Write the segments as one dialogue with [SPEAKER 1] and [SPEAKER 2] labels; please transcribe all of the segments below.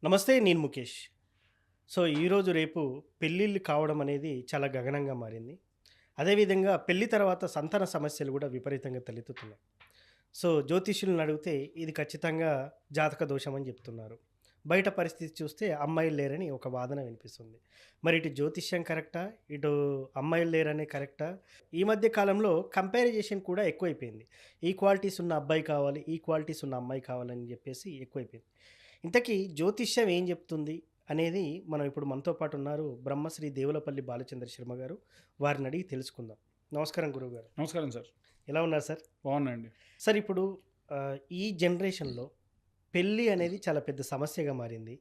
[SPEAKER 1] నమస్తే. నేను ముఖేష్. ఈరోజు రేపు పెళ్ళిళ్ళు కావడం అనేది చాలా గగనంగా మారింది. అదేవిధంగా పెళ్లి తర్వాత సంతాన సమస్యలు గూడా విపరీతంగా తలెత్తుతున్నాయి. జ్యోతిష్యులను అడిగితే ఇది ఖచ్చితంగా జాతక దోషం అని జెప్తున్నారు. బయట పరిస్థితి చూస్తే అమ్మాయిలు లేరని ఒక వాదన వినిపిస్తుంది. మరి ఇటు జ్యోతిష్యం కరెక్టా? ఇటు అమ్మాయిలు లేరనే కరెక్టా? ఈ మధ్య కాలంలో కంపారిజేషన్ కూడా ఎక్కువైపోయింది. ఈక్వాలిటీస్ ఉన్న అబ్బాయి కావాలి, ఈక్వాలిటీస్ ఉన్న అమ్మాయి కావాలని జెప్పేసి ఎక్కువైపోయింది. ఇంతకీ జ్యోతిష్యం ఏం చెప్తుంది అనేది మనం ఇప్పుడు మనతో పాటు ఉన్నారు బ్రహ్మశ్రీ దేవులపల్లి బాలచంద్ర శర్మ గారు. వారిని అడిగి తెలుసుకుందాం. నమస్కారం గురువుగారు.
[SPEAKER 2] నమస్కారం సార్.
[SPEAKER 1] ఎలా ఉన్నారు సార్?
[SPEAKER 2] బాగున్నాయండి.
[SPEAKER 1] సార్ ఇప్పుడు ఈ జనరేషన్లో పెళ్ళి అనేది చాలా పెద్ద సమస్యగా మారింది.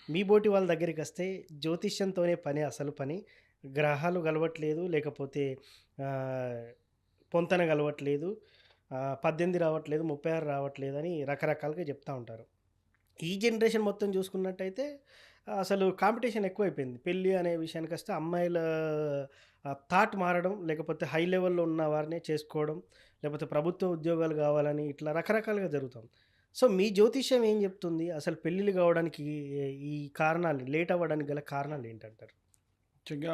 [SPEAKER 1] మీ బోటి వాళ్ళ దగ్గరికి వస్తే జ్యోతిష్యంతోనే పని, అసలు పని. గ్రహాలు కలవట్లేదు, లేకపోతే పొంతన కలవట్లేదు, 18 రావట్లేదు, 36 రావట్లేదు అని రకరకాలుగా చెప్తూ ఉంటారు. ఈ జనరేషన్ మొత్తం చూసుకున్నట్టయితే అసలు కాంపిటీషన్ ఎక్కువైపోయింది. పెళ్ళి అనే విషయానికొస్తే అమ్మాయిల థాట్ మారడం, లేకపోతే హై లెవెల్‌లో ఉన్న వారినే చేసుకోవడం, లేకపోతే ప్రభుత్వ ఉద్యోగాలు కావాలని ఇట్లా రకరకాలుగా జరుగుతుంది. మీ జ్యోతిష్యం ఏం చెప్తుంది? అసలు పెళ్ళిళ్ళు కావడానికి ఈ కారణాలు లేట్ అవ్వడానికి గల కారణాలు ఏంటంటారు?
[SPEAKER 2] ముఖ్యంగా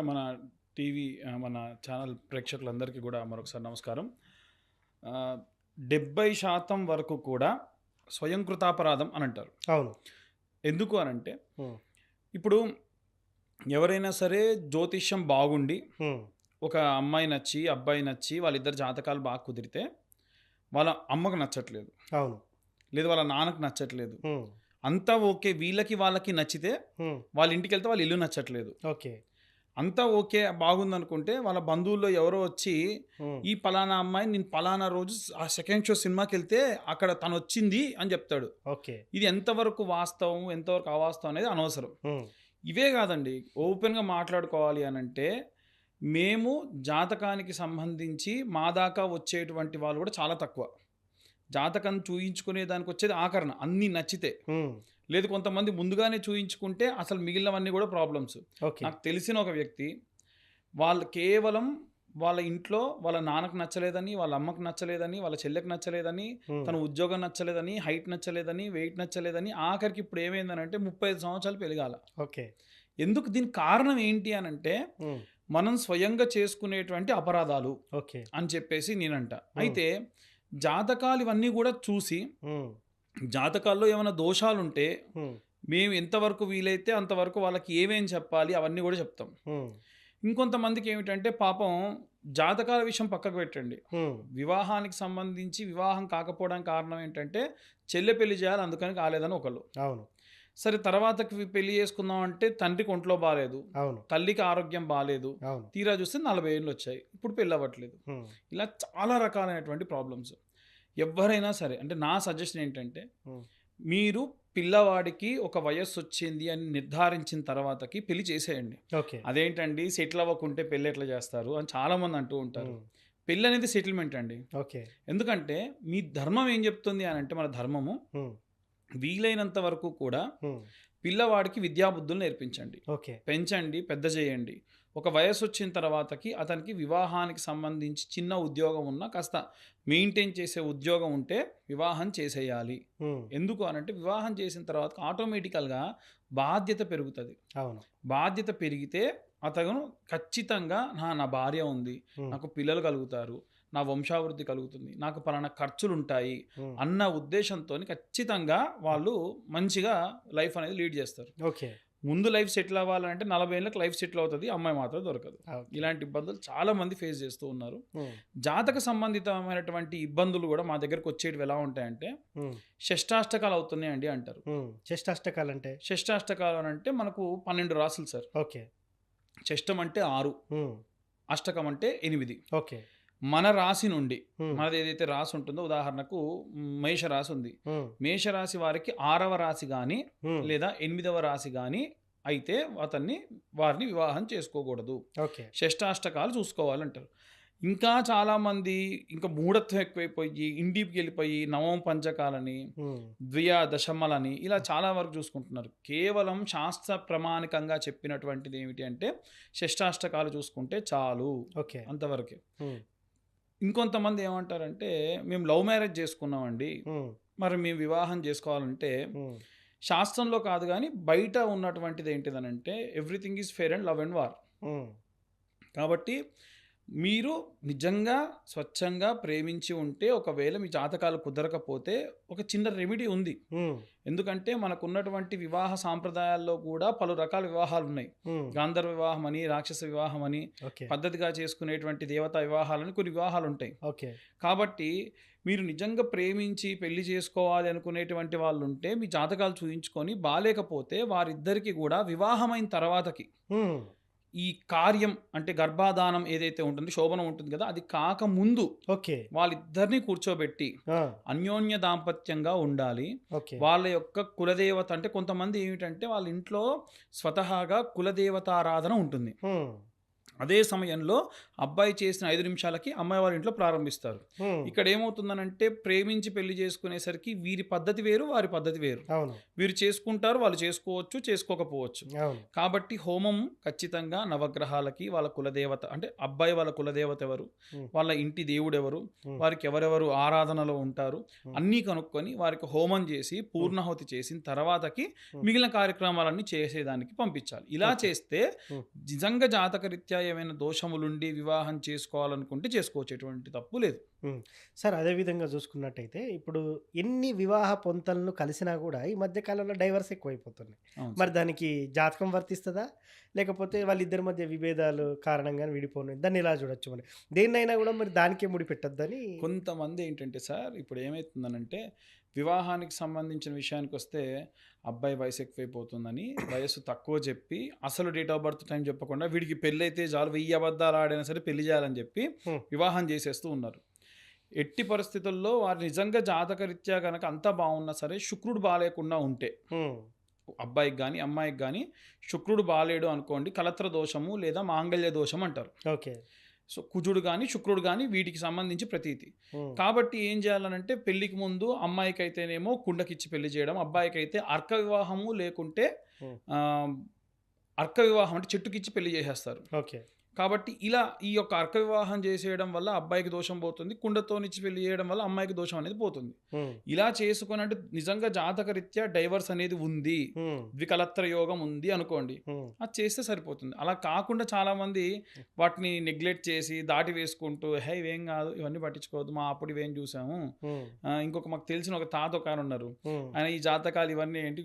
[SPEAKER 2] మన ఛానల్ ప్రేక్షకులందరికీ కూడా మరొకసారి నమస్కారం. 70% వరకు కూడా స్వయంకృతాపరాధం అని అంటారు.
[SPEAKER 1] అవును.
[SPEAKER 2] ఎందుకు అనంటే
[SPEAKER 1] హ్మ్.
[SPEAKER 2] ఇప్పుడు ఎవరైనా సరే జ్యోతిష్యం బాగుండి
[SPEAKER 1] హ్మ్.
[SPEAKER 2] ఒక అమ్మాయి నచ్చి, అబ్బాయి నచ్చి వాళ్ళిద్దరి జాతకాలు బాగా కుదిరితే వాళ్ళ అమ్మకు నచ్చట్లేదు,
[SPEAKER 1] అవును.
[SPEAKER 2] లేదు వాళ్ళ నాన్నకు నచ్చట్లేదు.
[SPEAKER 1] హ్మ్.
[SPEAKER 2] అంతా ఓకే, వీళ్ళకి వాళ్ళకి నచ్చితే
[SPEAKER 1] హ్మ్.
[SPEAKER 2] వాళ్ళ ఇంటికి వెళ్తే వాళ్ళ ఇల్లు నచ్చట్లేదు.
[SPEAKER 1] ఓకే.
[SPEAKER 2] అంతా ఓకే, బాగుందనుకుంటే వాళ్ళ బంధువుల్లో ఎవరో వచ్చి
[SPEAKER 1] హ్మ్.
[SPEAKER 2] ఈ పలానా అమ్మాయి నేను పలానా రోజు ఆ సెకండ్ షో సినిమాకి వెళ్తే అక్కడ తను వచ్చింది అని చెప్తాడు.
[SPEAKER 1] ఓకే.
[SPEAKER 2] ఇది ఎంతవరకు వాస్తవం, ఎంతవరకు అవాస్తవం అనేది అనవసరం.
[SPEAKER 1] హ్మ్.
[SPEAKER 2] ఇవే కాదండి, ఓపెన్గా మాట్లాడుకోవాలి అని అంటే మేము జాతకానికి సంబంధించి మా దాకా వచ్చేటువంటి వాళ్ళు కూడా చాలా తక్కువ. జాతకం చూయించుకునే దానికి వచ్చేది ఆకరణ అన్నీ నచ్చితే.
[SPEAKER 1] హ్మ్.
[SPEAKER 2] లేదు, కొంతమంది ముందుగానే చూయించుకుంటే అసలు మిగిలినవన్నీ కూడా ప్రాబ్లమ్స్.
[SPEAKER 1] ఓకే.
[SPEAKER 2] నాకు తెలిసిన ఒక వ్యక్తి వాళ్ళు కేవలం వాళ్ళ ఇంట్లో వాళ్ళ నాన్నకు నచ్చలేదని, వాళ్ళ అమ్మకు నచ్చలేదని, వాళ్ళ చెల్లెకి నచ్చలేదని,
[SPEAKER 1] హ్మ్.
[SPEAKER 2] తన ఉద్యోగం నచ్చలేదని, హైట్ నచ్చలేదని, వెయిట్ నచ్చలేదని, ఆఖరికి ఇప్పుడు ఏమైందనంటే 35 సంవత్సరాలు పెరగాల.
[SPEAKER 1] ఓకే.
[SPEAKER 2] ఎందుకు? దీనికి కారణం ఏంటి అనంటే
[SPEAKER 1] హ్మ్.
[SPEAKER 2] మనం స్వయంగా చేసుకునేటువంటి అపరాధాలు
[SPEAKER 1] ఓకే.
[SPEAKER 2] అని చెప్పేసి నేనంట.
[SPEAKER 1] హ్మ్.
[SPEAKER 2] అయితే జాతకాలు ఇవన్నీ కూడా చూసి
[SPEAKER 1] హ్మ్.
[SPEAKER 2] జాతకాల్లో ఏమైనా దోషాలుంటే
[SPEAKER 1] హ్మ్.
[SPEAKER 2] మేము ఎంతవరకు వీలైతే అంతవరకు వాళ్ళకి ఏమేం చెప్పాలి అవన్నీ కూడా చెప్తాం.
[SPEAKER 1] హ్మ్.
[SPEAKER 2] ఇంకొంతమందికి ఏమిటంటే పాపం జాతకాల విషయం పక్కకు పెట్టండి.
[SPEAKER 1] హ్మ్.
[SPEAKER 2] వివాహానికి సంబంధించి వివాహం కాకపోవడానికి కారణం ఏంటంటే చెల్లె పెళ్లి చేయాలి అందుకని కాలేదని ఒకళ్ళు.
[SPEAKER 1] అవును.
[SPEAKER 2] సరే, తర్వాతకి పెళ్లి చేసుకుందాం అంటే తండ్రికి ఒంట్లో బాలేదు,
[SPEAKER 1] అవును.
[SPEAKER 2] తల్లికి ఆరోగ్యం బాలేదు,
[SPEAKER 1] అవును.
[SPEAKER 2] తీరా చూస్తే 40 ఏళ్ళు వచ్చాయి, ఇప్పుడు పెళ్ళి అవ్వట్లేదు.
[SPEAKER 1] హ్మ్.
[SPEAKER 2] ఇలా చాలా రకాలైనటువంటి ప్రాబ్లమ్స్. ఎవరైనా సరే అంటే నా సజెషన్ ఏంటంటే
[SPEAKER 1] హ్మ్.
[SPEAKER 2] మీరు పిల్లవాడికి ఒక వయస్సు వచ్చింది అని నిర్ధారించిన తర్వాతకి పెళ్లి చేసేయండి.
[SPEAKER 1] ఓకే.
[SPEAKER 2] అదేంటండి సెటిల్ అవ్వకుంటే పెళ్ళి ఎట్లా చేస్తారు అని చాలామంది అంటూ ఉంటారు.
[SPEAKER 1] హ్మ్.
[SPEAKER 2] పెళ్ళి అనేది సెటిల్మెంట్ అండి.
[SPEAKER 1] ఓకే.
[SPEAKER 2] ఎందుకంటే మీ ధర్మం ఏం చెప్తుంది అని అంటే మన ధర్మము
[SPEAKER 1] హ్మ్.
[SPEAKER 2] వీలైనంత వరకు కూడా
[SPEAKER 1] హ్మ్.
[SPEAKER 2] పిల్లవాడికి విద్యాబుద్ధులు నేర్పించండి,
[SPEAKER 1] ఓకే.
[SPEAKER 2] పెంచండి, పెద్ద చేయండి. ఒక వయసు వచ్చిన తర్వాతకి అతనికి వివాహానికి సంబంధించి చిన్న ఉద్యోగం ఉన్నా కాస్త మెయింటైన్ చేసే ఉద్యోగం ఉంటే వివాహం చేసేయాలి.
[SPEAKER 1] హ్మ్.
[SPEAKER 2] ఎందుకు అనంటే వివాహం చేసిన తర్వాత ఆటోమేటికల్గా బాధ్యత పెరుగుతుంది.
[SPEAKER 1] అవును.
[SPEAKER 2] బాధ్యత పెరిగితే అతను ఖచ్చితంగా నా భార్య ఉంది,
[SPEAKER 1] హ్మ్.
[SPEAKER 2] నాకు పిల్లలు కలుగుతారు, నా వంశాభివృద్ధి కలుగుతుంది, నాకు పలానా ఖర్చులుంటాయి
[SPEAKER 1] హ్మ్.
[SPEAKER 2] అన్న ఉద్దేశంతోని ఖచ్చితంగా వాళ్ళు మంచిగా లైఫ్ అనేది లీడ్ చేస్తారు.
[SPEAKER 1] ఓకే.
[SPEAKER 2] ముందు లైఫ్ సెటిల్ అవ్వాలంటే 40 ఏళ్ళకి లైఫ్ సెటిల్ అవుతుంది, అమ్మాయి మాత్రం దొరకదు.
[SPEAKER 1] ఓకే.
[SPEAKER 2] ఇలాంటి ఇబ్బందులు చాలామంది ఫేస్ చేస్తూ ఉన్నారు.
[SPEAKER 1] హ్మ్.
[SPEAKER 2] జాతక సంబంధితమైనటువంటి ఇబ్బందులు కూడా మా దగ్గరకు వచ్చేటివి ఎలా ఉంటాయంటే
[SPEAKER 1] హ్మ్.
[SPEAKER 2] షష్టాష్టకాలు అవుతున్నాయండి అంటారు.
[SPEAKER 1] హ్మ్. షష్టాష్టకాలంటే?
[SPEAKER 2] షష్టాష్టకాలు అని అంటే మనకు 12 రాసులు సార్.
[SPEAKER 1] ఓకే.
[SPEAKER 2] షష్టం అంటే 6,
[SPEAKER 1] హ్మ్.
[SPEAKER 2] అష్టకం అంటే 8.
[SPEAKER 1] ఓకే.
[SPEAKER 2] మన రాశి నుండి
[SPEAKER 1] హ్మ్.
[SPEAKER 2] మనది ఏదైతే రాశి ఉంటుందో, ఉదాహరణకు మేషరాశి ఉంది.
[SPEAKER 1] హ్మ్.
[SPEAKER 2] మేషరాశి వారికి 6వ రాశి కానీ
[SPEAKER 1] హ్మ్.
[SPEAKER 2] లేదా 8వ రాశి కానీ అయితే వారిని వివాహం చేసుకోకూడదు.
[SPEAKER 1] ఓకే.
[SPEAKER 2] షష్టాష్టకాలు చూసుకోవాలంటారు. ఇంకా చాలామంది ఇంకా మూఢత్వం ఎక్కువైపోయి ఇండీప్కి వెళ్ళిపోయి నవమ పంచకాలని,
[SPEAKER 1] హ్మ్.
[SPEAKER 2] ద్వియ దశమలని ఇలా చాలా వరకు చూసుకుంటున్నారు. కేవలం శాస్త్ర ప్రమాణికంగా చెప్పినటువంటిది ఏమిటి అంటే షష్టాష్టకాలు చూసుకుంటే చాలు,
[SPEAKER 1] ఓకే.
[SPEAKER 2] అంతవరకే.
[SPEAKER 1] హ్మ్.
[SPEAKER 2] ఇంకొంతమంది ఏమంటారంటే మేము లవ్ మ్యారేజ్ చేసుకున్నామండి,
[SPEAKER 1] హ్మ్.
[SPEAKER 2] మరి మేము వివాహం చేసుకోవాలంటే
[SPEAKER 1] హ్మ్.
[SPEAKER 2] శాస్త్రంలో కాదు గానీ, బయట ఉన్నటువంటిది ఏంటిదనంటే everything is fair and love and war.
[SPEAKER 1] Hmm.
[SPEAKER 2] కాబట్టి మీరు నిజంగా స్వచ్ఛంగా ప్రేమించి ఉంటే, ఒకవేళ మీ జాతకాలు కుదరకపోతే ఒక చిన్న రెమెడీ ఉంది.
[SPEAKER 1] హ్మ్.
[SPEAKER 2] ఎందుకంటే మనకున్నటువంటి వివాహ సాంప్రదాయాల్లో కూడా పలు రకాల వివాహాలున్నాయి.
[SPEAKER 1] హ్మ్.
[SPEAKER 2] గాంధర్వ వివాహం అని, రాక్షస వివాహం అని,
[SPEAKER 1] ఓకే.
[SPEAKER 2] పద్ధతిగా చేసుకునేటువంటి దేవతా వివాహాలని కొన్ని వివాహాలుంటాయి.
[SPEAKER 1] ఓకే.
[SPEAKER 2] కాబట్టి మీరు నిజంగా ప్రేమించి పెళ్లి చేసుకోవాలి అనుకునేటువంటి వాళ్ళుంటే మీ జాతకాలు చూయించుకొని బాలేకపోతే వారిద్దరికీ కూడా వివాహమైన తర్వాతకి
[SPEAKER 1] హ్మ్.
[SPEAKER 2] ఈ కార్యం అంటే గర్భాధానం ఏదైతే ఉంటుందో, శోభనం ఉంటుంది కదా, అది కాకముందు
[SPEAKER 1] ఓకే.
[SPEAKER 2] వాళ్ళిద్దరిని కూర్చోబెట్టి
[SPEAKER 1] ఆ!
[SPEAKER 2] అన్యోన్య దాంపత్యంగా ఉండాలి.
[SPEAKER 1] ఓకే.
[SPEAKER 2] వాళ్ళ యొక్క కులదేవత అంటే కొంతమంది ఏమిటంటే వాళ్ళ ఇంట్లో స్వతహాగా కులదేవతారాధన ఉంటుంది.
[SPEAKER 1] హ్మ్.
[SPEAKER 2] అదే సమయంలో అబ్బాయి చేసిన 5 నిమిషాలకి అమ్మాయి వాళ్ళ ఇంట్లో ప్రారంభిస్తారు.
[SPEAKER 1] హ్మ్.
[SPEAKER 2] ఇక్కడ ఏమవుతుందనంటే ప్రేమించి పెళ్లి చేసుకునేసరికి వీరి పద్ధతి వేరు, వారి పద్ధతి వేరు.
[SPEAKER 1] అవును.
[SPEAKER 2] వీరు చేసుకుంటారు, వాళ్ళు చేసుకోవచ్చు, చేసుకోకపోవచ్చు.
[SPEAKER 1] అవును.
[SPEAKER 2] కాబట్టి హోమం ఖచ్చితంగా నవగ్రహాలకి వాళ్ళ కులదేవత అంటే అబ్బాయి వాళ్ళ కులదేవత ఎవరు,
[SPEAKER 1] హ్మ్.
[SPEAKER 2] వాళ్ళ ఇంటి దేవుడెవరు,
[SPEAKER 1] హ్మ్.
[SPEAKER 2] వారికి ఎవరెవరు ఆరాధనలో ఉంటారు,
[SPEAKER 1] హ్మ్.
[SPEAKER 2] అన్నీ కనుక్కొని వారికి హోమం చేసి పూర్ణాహుతి చేసిన తర్వాతకి మిగిలిన కార్యక్రమాలన్నీ చేసేదానికి పంపించాలి. ఇలా
[SPEAKER 1] ఓకే.
[SPEAKER 2] చేస్తే
[SPEAKER 1] హ్మ్.
[SPEAKER 2] నిజంగా జాతకరీత్యా ఏమైనా దోషములుండి వివాహం చేసుకోవాలనుకుంటే చేసుకోవచ్చు, ఎటువంటి తప్పు లేదు.
[SPEAKER 1] హ్మ్. సార్ అదే విధంగా చూసుకున్నట్టయితే ఇప్పుడు ఎన్ని వివాహ పొంతనలు కలిసినా కూడా ఈ మధ్య కాలంలో డైవర్స్ ఎక్కువైపోతున్నాయి.
[SPEAKER 2] అవును
[SPEAKER 1] మరి
[SPEAKER 2] సార్.
[SPEAKER 1] దానికి జాతకం వర్తిస్తదా? లేకపోతే వాళ్ళిద్దరి మధ్య విభేదాలు కారణంగానే విడిపోయినాయి. దాన్ని ఎలా చూడొచ్చు మరి? దేన్నైనా కూడా మరి దానికే ముడిపెట్టొద్దని
[SPEAKER 2] కొంతమంది ఏంటంటే సార్ ఇప్పుడు ఏమవుతుందనంటే వివాహానికి సంబంధించిన విషయానికి వస్తే అబ్బాయి వయసు ఎక్కువైపోతుందని వయసు తక్కువ చెప్పి అసలు డేట్ ఆఫ్ బర్త్ టైం చెప్పకుండా వీడికి పెళ్ళి అయితే చాలు 1000 అబద్ధాలు ఆడైనా సరే పెళ్లి చేయాలని చెప్పి
[SPEAKER 1] హ్మ్.
[SPEAKER 2] వివాహం చేసేస్తూ ఉన్నారు. ఎట్టి పరిస్థితుల్లో వారు నిజంగా జాతకరీత్యా కనుక అంతా బాగున్నా సరే శుక్రుడు బాగాలేకుండా ఉంటే
[SPEAKER 1] హ్మ్.
[SPEAKER 2] అబ్బాయికి కానీ అమ్మాయికి కానీ శుక్రుడు బాలేడు అనుకోండి, కలత్ర దోషము లేదా మాంగళ్య దోషం అంటారు.
[SPEAKER 1] ఓకే.
[SPEAKER 2] సో కుజుడు కానీ శుక్రుడు కానీ వీటికి సంబంధించి ప్రతీతి.
[SPEAKER 1] హ్మ్.
[SPEAKER 2] కాబట్టి ఏం చేయాలనంటే పెళ్ళికి ముందు అమ్మాయికైతేనేమో కుండకిచ్చి పెళ్లి చేయడం, అబ్బాయికైతే అర్క వివాహము లేకుంటే
[SPEAKER 1] హ్మ్.
[SPEAKER 2] ఆ, అర్క వివాహం అంటే చెట్టుకిచ్చి పెళ్లి చేసేస్తారు.
[SPEAKER 1] ఓకే.
[SPEAKER 2] కాబట్టి ఇలా ఈ యొక్క అర్క వివాహం చేసేయడం వల్ల అబ్బాయికి దోషం పోతుంది, కుండతోనిచ్చి పెళ్లి చేయడం వల్ల అమ్మాయికి దోషం అనేది పోతుంది.
[SPEAKER 1] హ్మ్.
[SPEAKER 2] ఇలా చేసుకొని అంటే నిజంగా జాతకరీత్యా డైవర్స్ అనేది ఉంది,
[SPEAKER 1] హ్మ్.
[SPEAKER 2] ద్వికలత్ర యోగం ఉంది అనుకోండి,
[SPEAKER 1] హ్మ్.
[SPEAKER 2] అది చేస్తే సరిపోతుంది. అలా కాకుండా చాలామంది వాటిని నెగ్లెక్ట్ చేసి దాటి వేసుకుంటూ హే ఇవేం కాదు, ఇవన్నీ పట్టించుకోవద్దు, మా అప్పుడు ఇవేం చూసాము.
[SPEAKER 1] హ్మ్.
[SPEAKER 2] ఇంకొక మాకు తెలిసిన ఒక తాత ఒక ఆయన ఉన్నారు.
[SPEAKER 1] హ్మ్.
[SPEAKER 2] ఆయన ఈ జాతకాలు ఇవన్నీ ఏంటి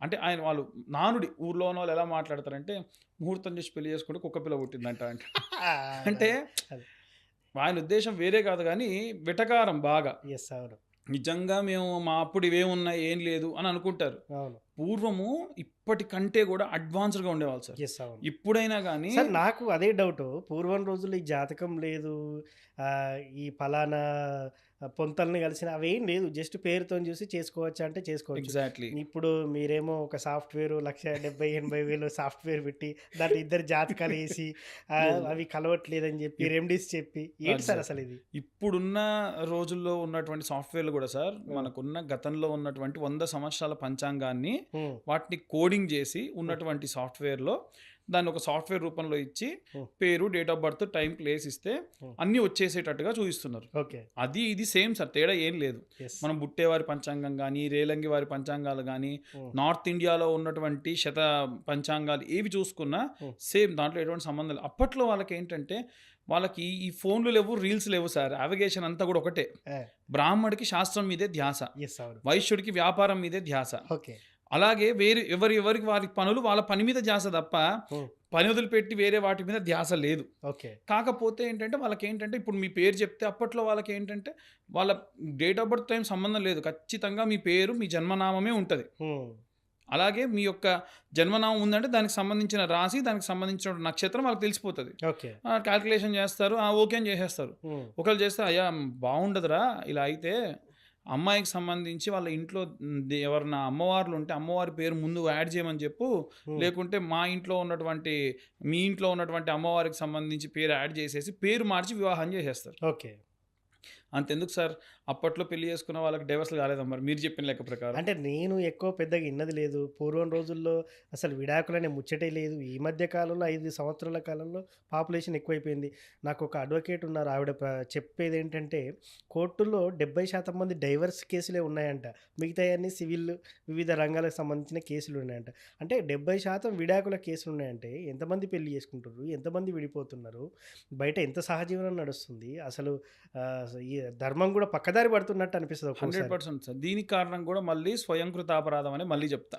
[SPEAKER 2] అంటే ఆయన వాళ్ళు నానుడి ఊర్లో ఉన్న వాళ్ళు ఎలా మాట్లాడతారంటే ముహూర్తం చేసి పెళ్లి చేసుకుంటే కుక్క పిల్ల పుట్టిందంట అంట. అంటే
[SPEAKER 1] అదే.
[SPEAKER 2] ఆయన ఉద్దేశం వేరే కాదు కానీ వెటకారం బాగా.
[SPEAKER 1] యెస్. అవును.
[SPEAKER 2] నిజంగా మేము మా అప్పుడు ఇవేమున్నాయి ఏం లేదు అని అనుకుంటారు.
[SPEAKER 1] అవును.
[SPEAKER 2] పూర్వము ఇప్పటికంటే కూడా అడ్వాన్స్డ్గా ఉండేవాళ్ళు సార్.
[SPEAKER 1] యెస్. అవును.
[SPEAKER 2] ఇప్పుడైనా కానీ
[SPEAKER 1] సార్ నాకు అదే డౌటు. పూర్వం రోజుల్లో ఈ జాతకం లేదు. ఈ పలానా పొంతల్ని కలిసిన అవేం లేదు. జస్ట్ పేరుతోని చూసి చేసుకోవచ్చా అంటే చేసుకోవచ్చు.
[SPEAKER 2] ఎగ్జాక్ట్లీ
[SPEAKER 1] ఇప్పుడు మీరేమో ఒక సాఫ్ట్‌వేరు 1,70,80,000 సాఫ్ట్‌వేర్ పెట్టి దాంట్లో ఇద్దరి జాతకాలేసి
[SPEAKER 2] లేదు.
[SPEAKER 1] అవి కలవట్లేదని చెప్పి
[SPEAKER 2] ఇప్
[SPEAKER 1] రెమెడీస్ చెప్పి ఏంటి సార్
[SPEAKER 2] ఎగ్జాక్ట్లీ.
[SPEAKER 1] అసలిది?
[SPEAKER 2] ఇప్పుడున్న రోజుల్లో ఉన్నటువంటి సాఫ్ట్వేర్లు కూడా సార్ మనకున్న గతంలో ఉన్నటువంటి 100 సంవత్సరాల పంచాంగాన్ని
[SPEAKER 1] హ్మ్.
[SPEAKER 2] వాటిని కోడింగ్ చేసి ఉన్నటువంటి సాఫ్ట్వేర్లో దాన్ని ఒక సాఫ్ట్వేర్ రూపంలో ఇచ్చి
[SPEAKER 1] హ్మ్.
[SPEAKER 2] పేరు, date of birth, time, place ఇస్తే
[SPEAKER 1] హ్మ్.
[SPEAKER 2] అన్నీ వచ్చేసేటట్టుగా చూపిస్తున్నారు.
[SPEAKER 1] ఓకే.
[SPEAKER 2] అది ఇది సేమ్ సార్, తేడా ఏం లేదు.
[SPEAKER 1] యెస్.
[SPEAKER 2] మనం బుట్టేవారి పంచాంగం కానీ, రేలంగి వారి పంచాంగాలు కానీ,
[SPEAKER 1] హ్మ్.
[SPEAKER 2] నార్త్ ఇండియాలో ఉన్నటువంటి శత పంచాంగాలు ఏవి చూసుకున్నా
[SPEAKER 1] హ్మ్.
[SPEAKER 2] సేమ్, దాంట్లో ఎటువంటి సంబంధం లేదు. అప్పట్లో వాళ్ళకి ఏంటంటే వాళ్ళకి ఈ ఫోన్లు లేవు, రీల్స్ లేవు సార్. నావిగేషన్ అంతా కూడా ఒకటే.
[SPEAKER 1] ఆ!
[SPEAKER 2] బ్రాహ్మడికి శాస్త్రం మీదే ధ్యాస,
[SPEAKER 1] యెస్. అవును.
[SPEAKER 2] వైశ్యుడికి వ్యాపారం మీదే ధ్యాస.
[SPEAKER 1] ఓకే.
[SPEAKER 2] అలాగే ఎవరికి వారి పనులు వాళ్ళ పని మీద ధ్యాస తప్ప
[SPEAKER 1] హ్మ్.
[SPEAKER 2] పని వదిలిపెట్టి వేరే వాటి మీద ధ్యాస లేదు.
[SPEAKER 1] ఓకే.
[SPEAKER 2] కాకపోతే ఏంటంటే వాళ్ళకేంటంటే ఇప్పుడు మీ పేరు చెప్తే అప్పట్లో వాళ్ళకేంటంటే వాళ్ళ డేట్ ఆఫ్ బర్త్ టైం సంబంధం లేదు. ఖచ్చితంగా మీ పేరు, మీ జన్మనామమే ఉంటది.
[SPEAKER 1] హ్మ్.
[SPEAKER 2] అలాగే మీ యొక్క జన్మనామం ఉందంటే దానికి సంబంధించిన రాశి, దానికి సంబంధించిన నక్షత్రం వాళ్ళకి తెలిసిపోతది.
[SPEAKER 1] ఓకే.
[SPEAKER 2] కాలిక్యులేషన్ చేస్తారు. ఓకే అని చేసేస్తారు.
[SPEAKER 1] హ్మ్.
[SPEAKER 2] ఒకళ్ళు చేస్తే అయ్యా బాగుండదురా ఇలా అయితే, అమ్మాయికి సంబంధించి వాళ్ళ ఇంట్లో ఎవరన్నా అమ్మవార్లు ఉంటే అమ్మవారి పేరు ముందు యాడ్ చేయమని చెప్పు,
[SPEAKER 1] హ్మ్.
[SPEAKER 2] లేకుంటే మా ఇంట్లో ఉన్నటువంటి మీ ఇంట్లో ఉన్నటువంటి అమ్మవారికి సంబంధించి పేరు యాడ్ చేసేసి పేరు మార్చి వివాహం చేసేస్తారు.
[SPEAKER 1] ఓకే.
[SPEAKER 2] అంతెందుకు సార్, అప్పట్లో పెళ్లి చేసుకున్న వాళ్ళకి డైవర్స్‌లు కాలేదా మరి మీరు చెప్పిన లెక్క ప్రకారం?
[SPEAKER 1] అంటే నేను ఎక్కువ పెద్దగా ఇన్నది లేదు. పూర్వం రోజుల్లో అసలు విడాకులనే ముచ్చటే లేదు. ఈ మధ్య కాలంలో 5 సంవత్సరాల కాలంలో పాపులేషన్ ఎక్కువైపోయింది. నాకొక అడ్వకేట్ ఉన్నారు. ఆవిడ చెప్పేదేంటంటే కోర్టుల్లో 70% మంది డైవర్స్ కేసులే ఉన్నాయంట. మిగతాయన్నీ సివిల్ వివిధ రంగాలకు సంబంధించిన కేసులున్నాయంట. అంటే 70% విడాకుల కేసులున్నాయంటే ఎంతమంది పెళ్లి చేసుకుంటుర్రు? ఎంతమంది విడిపోతున్నారు? బయట ఎంత సహజీవనం నడుస్తుంది? అసలు ఈ ధర్మం గూడా పక్కదారి పడుతున్నట్టు అనిపిస్తది ఒక్కోసారి.
[SPEAKER 2] 100% సార్. దీనికి కారణం కూడా మళ్ళీ స్వయంకృతాపరాధం అని మళ్ళీ చెప్తా.